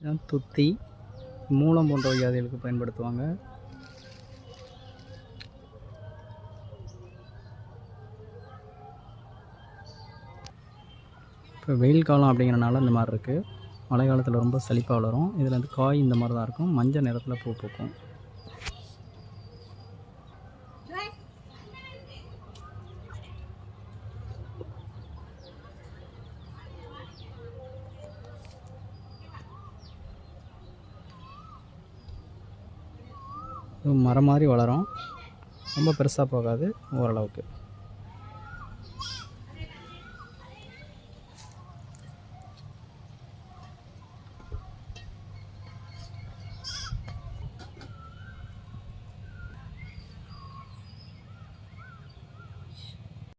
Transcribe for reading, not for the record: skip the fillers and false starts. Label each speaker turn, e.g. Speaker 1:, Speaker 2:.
Speaker 1: இதான் துத்தி, மூலம் போன்ற வியாதிகளுக்கு பயன்படுத்துவாங்க. இப்போ வெயில் காலம் அப்படிங்கிறனால இந்த மாதிரி இருக்குது. மழை காலத்தில் ரொம்ப செழிப்பாக வளரும். இதில் வந்து காய் இந்த மாதிரி தான் இருக்கும். மஞ்சள் நிறத்தில் பூ பூக்கும். மரம் மாதிரி வளரும். ரொம்ப பெருசாக போகாது, ஓரளவுக்கு.